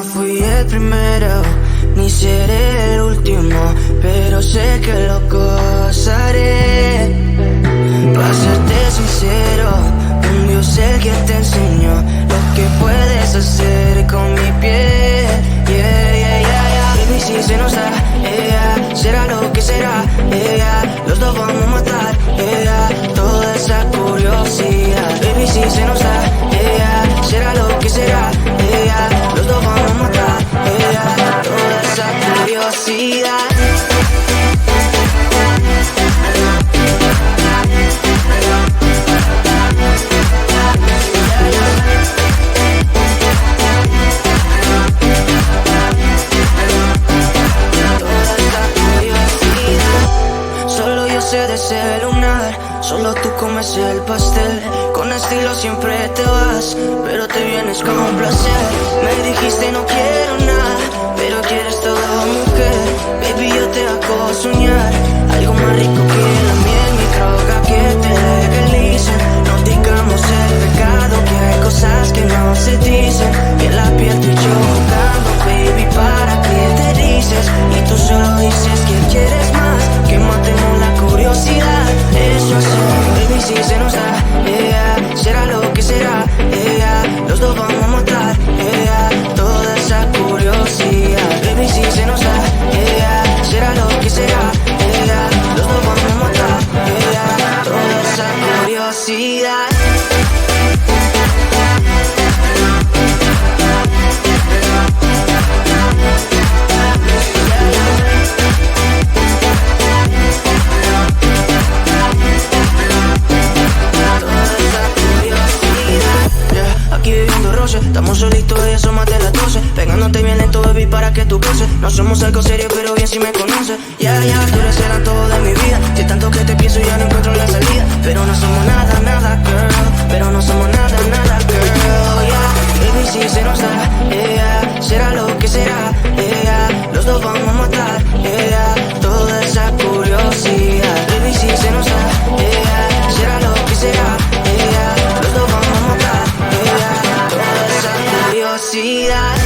no fui el primero, ni seré el último, pero sé que lo gozaré. Para serte sincero, un Dios es el que te enseñó lo que puedes hacer con mi piel. Baby, si se nos da, será lo que será, los dos vamos a matar, toda esa curiosidad. Baby, si se nos da, será lo que será, los dos vamos a matar, toda esa curiosidad. De celular, solo tú comes el pastel. Con estilo siempre te vas, pero te vienes con un placer. Me dijiste no quiero nada, pero quieres toda mujer. Baby, yo te hago soñar algo más rico que la miel, mi droga que te legalice. No digamos el pecado, que hay cosas que no se dicen. Y en la piel tú y yo jugando, baby, ¿para qué te dices? Y tú solo dices que quieres más, que matemos la curiosidad. Eso es, baby, si se nos da, será lo que será, los dos vamos a matar, toda esa curiosidad. Baby, si se nos da, será lo que será, los dos vamos a matar, toda esa curiosidad. Estamos solitos y eso más de las 12. Pegándote bien lento, baby, para que tú goces. No somos algo serio, pero bien si me conoces. Ya, tú eres el antojo de mi vida. Si tanto que te pienso ya no encuentro la salida. Pero no somos nada, nada, girl. Pero no somos nada, nada, girl. Baby, si se nos da, será lo que será, los dos vamos a matar, toda esa curiosidad. Baby, si se nos da, será lo que será, los dos vamos a matar, toda esa curiosidad.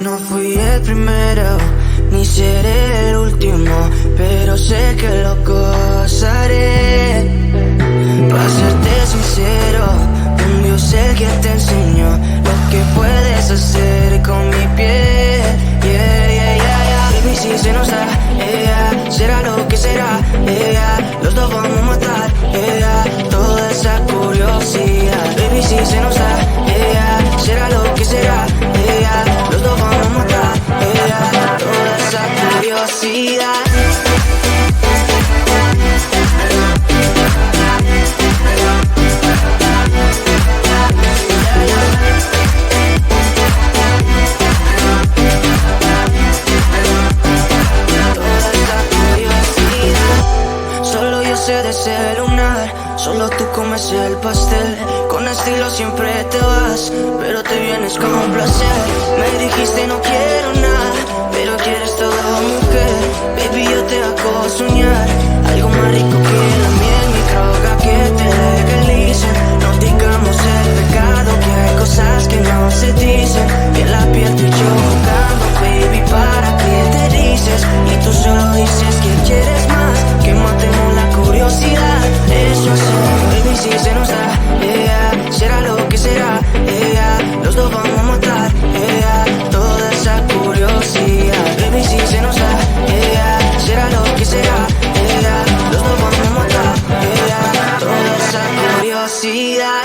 No fui el primero, ni seré el último, pero sé que lo gozaré. Para serte sincero, un Dios el que te enseñó lo que puedes hacer con mi piel. Yeah, yeah, yeah, yeah. Baby, si se nos da, yeah, será lo que será, yeah, los dos vamos a matar, yeah, toda esa curiosidad. Baby, si se nos da, yeah, será lo que será, yeah, los dos vamos a matar, yeah, toda esa curiosidad. De ese lunar, solo tú comes el pastel. Con estilo siempre te vas, pero te vienes con un placer. Me dijiste no quiero nada, pero quieres todo, mujer. Baby, yo te hago soñar algo más rico que la miel, mi droga que te legalicen. No digamos el pecado, que hay cosas que no se dicen. Y en la piel tú y yo jugando, baby, ¿para qué te dices? Y tú solo dices que quieres más, que matemos la curiosidad. Eso hacemos, baby, si se nos da, yeah, será lo que será, yeah, los dos vamos a matar, yeah, toda esa curiosidad. Baby, si se nos da, yeah, será lo que será, yeah, los dos vamos a matar, yeah, toda esa curiosidad.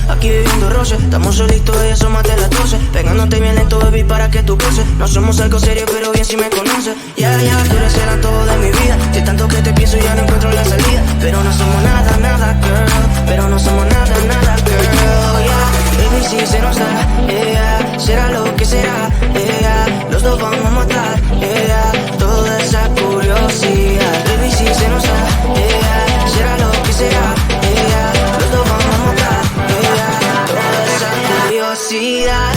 Aquí viviendo roce, estamos solitos y asómate a las 12. Pegándote bien lento, baby, para que tú goces. No somos algo serio, pero bien si me conoces. Ya, ya, tú eres el todo de mi vida. De tanto que te pienso ya no encuentro la salida. Pero no somos nada, nada, girl. Pero no somos nada, nada, girl. Yeah, baby, si se nos da, yeah, será lo que será, yeah, los dos vamos a matar, yeah, toda esa curiosidad. Baby, si se nos da, yeah, será lo que será, yeah, los dos vamos a matar, yeah, toda esa curiosidad.